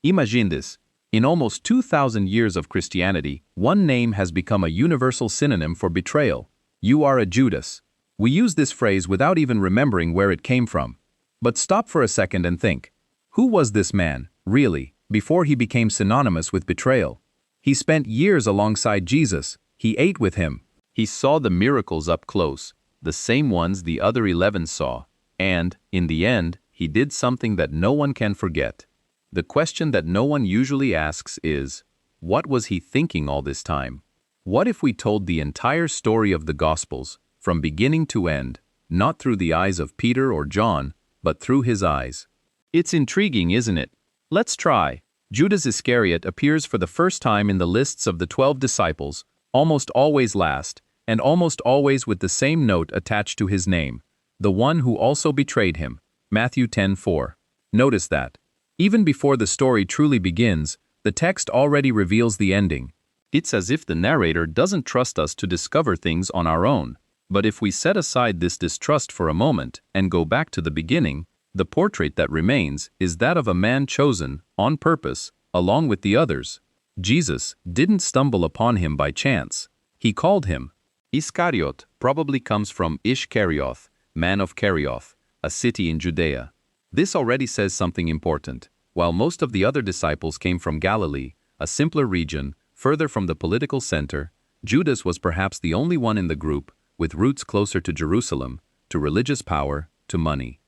Imagine this. In almost 2,000 years of Christianity, one name has become a universal synonym for betrayal. You are a Judas. We use this phrase without even remembering where it came from. But stop for a second and think. Who was this man, really, before he became synonymous with betrayal? He spent years alongside Jesus. He ate with him. He saw the miracles up close, the same ones the other 11 saw. And, in the end, he did something that no one can forget. The question that no one usually asks is, what was he thinking all this time? What if we told the entire story of the Gospels, from beginning to end, not through the eyes of Peter or John, but through his eyes? It's intriguing, isn't it? Let's try. Judas Iscariot appears for the first time in the lists of the 12 disciples, almost always last, and almost always with the same note attached to his name, the one who also betrayed him, Matthew 10:4. Notice that. Even before the story truly begins, the text already reveals the ending. It's as if the narrator doesn't trust us to discover things on our own. But if we set aside this distrust for a moment and go back to the beginning, the portrait that remains is that of a man chosen, on purpose, along with the others. Jesus didn't stumble upon him by chance. He called him. Iscariot probably comes from Ishkarioth, man of Kerioth, a city in Judea. This already says something important. While most of the other disciples came from Galilee, a simpler region, further from the political center, Judas was perhaps the only one in the group with roots closer to Jerusalem, to religious power, to money.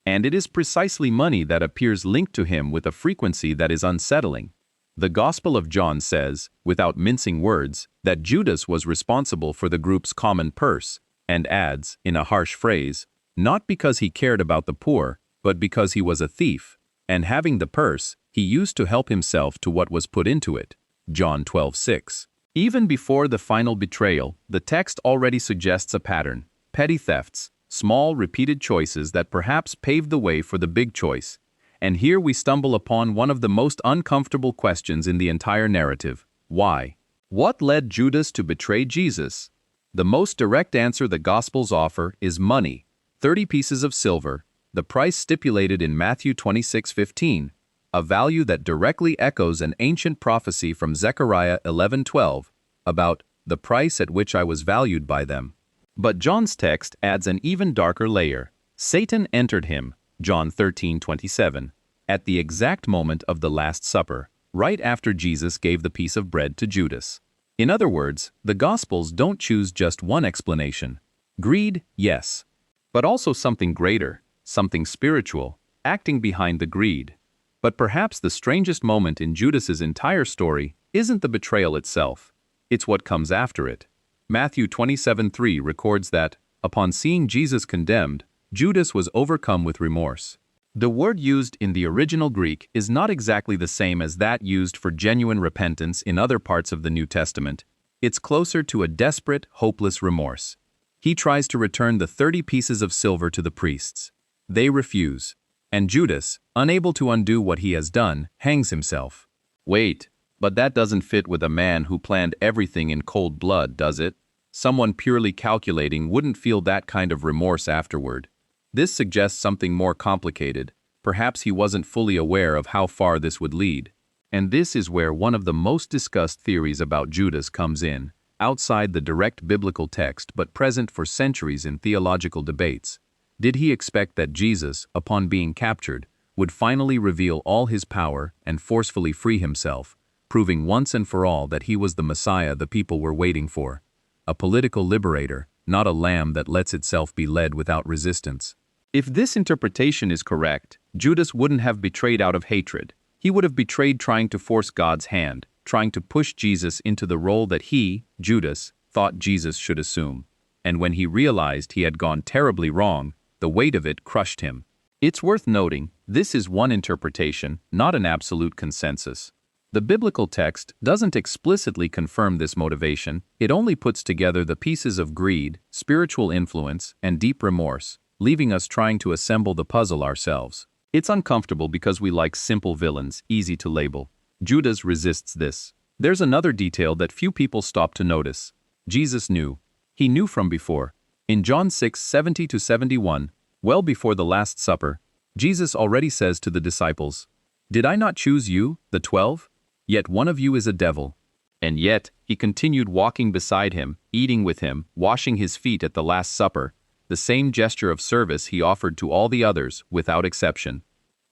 And it is precisely money that appears linked to him with a frequency that is unsettling. The Gospel of John says, without mincing words, that Judas was responsible for the group's common purse, and adds, in a harsh phrase, not because he cared about the poor, but because he was a thief, and having the purse, he used to help himself to what was put into it. John 12:6. Even before the final betrayal, the text already suggests a pattern: petty thefts, small repeated choices that perhaps paved the way for the big choice. And here we stumble upon one of the most uncomfortable questions in the entire narrative: why? What led Judas to betray Jesus? The most direct answer the Gospels offer is money, 30 pieces of silver, the price stipulated in Matthew 26:15, a value that directly echoes an ancient prophecy from Zechariah 11:12 about the price at which I was valued by them. But John's text adds an even darker layer. Satan entered him, John 13:27, at the exact moment of the Last Supper, right after Jesus gave the piece of bread to Judas. In other words, the Gospels don't choose just one explanation. Greed, yes, but also something greater, something spiritual, acting behind the greed. But perhaps the strangest moment in Judas's entire story isn't the betrayal itself. It's what comes after it. Matthew 27:3 records that, upon seeing Jesus condemned, Judas was overcome with remorse. The word used in the original Greek is not exactly the same as that used for genuine repentance in other parts of the New Testament. It's closer to a desperate, hopeless remorse. He tries to return the 30 pieces of silver to the priests. They refuse. And Judas, unable to undo what he has done, hangs himself. Wait, but that doesn't fit with a man who planned everything in cold blood, does it? Someone purely calculating wouldn't feel that kind of remorse afterward. This suggests something more complicated. Perhaps he wasn't fully aware of how far this would lead. And this is where one of the most discussed theories about Judas comes in, outside the direct biblical text but present for centuries in theological debates. Did he expect that Jesus, upon being captured, would finally reveal all his power and forcefully free himself, proving once and for all that he was the Messiah the people were waiting for? A political liberator, not a lamb that lets itself be led without resistance. If this interpretation is correct, Judas wouldn't have betrayed out of hatred. He would have betrayed trying to force God's hand, trying to push Jesus into the role that he, Judas, thought Jesus should assume. And when he realized he had gone terribly wrong, the weight of it crushed him. It's worth noting, this is one interpretation, not an absolute consensus. The biblical text doesn't explicitly confirm this motivation, it only puts together the pieces of greed, spiritual influence, and deep remorse, leaving us trying to assemble the puzzle ourselves. It's uncomfortable because we like simple villains, easy to label. Judas resists this. There's another detail that few people stop to notice. Jesus knew. He knew from before. In John 6:70-71, well before the Last Supper, Jesus already says to the disciples, Did I not choose you, the 12? Yet one of you is a devil. And yet, he continued walking beside him, eating with him, washing his feet at the Last Supper, the same gesture of service he offered to all the others, without exception.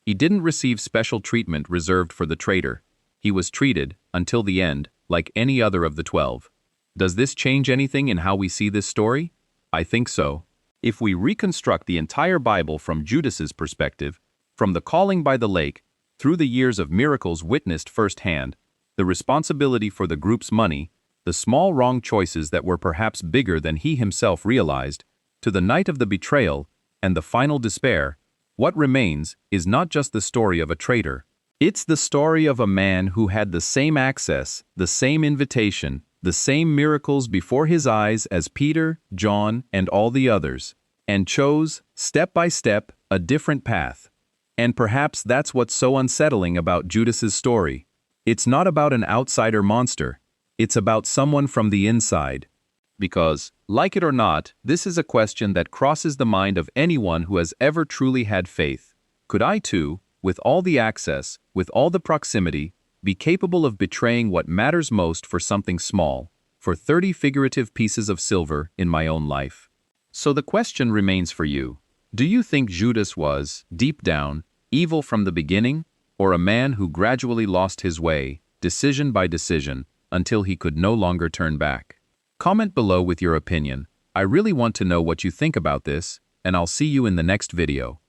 He didn't receive special treatment reserved for the traitor. He was treated, until the end, like any other of the 12. Does this change anything in how we see this story? I think so. If we reconstruct the entire Bible from Judas's perspective, from the calling by the lake, through the years of miracles witnessed firsthand, the responsibility for the group's money, the small wrong choices that were perhaps bigger than he himself realized, to the night of the betrayal and the final despair, what remains is not just the story of a traitor. It's the story of a man who had the same access, the same invitation, the same miracles before his eyes as Peter, John, and all the others, and chose, step by step, a different path. And perhaps that's what's so unsettling about Judas's story. It's not about an outsider monster. It's about someone from the inside. Because, like it or not, this is a question that crosses the mind of anyone who has ever truly had faith. Could I too, with all the access, with all the proximity, be capable of betraying what matters most for something small, for 30 figurative pieces of silver in my own life? So the question remains for you. Do you think Judas was, deep down, evil from the beginning, or a man who gradually lost his way, decision by decision, until he could no longer turn back? Comment below with your opinion. I really want to know what you think about this, and I'll see you in the next video.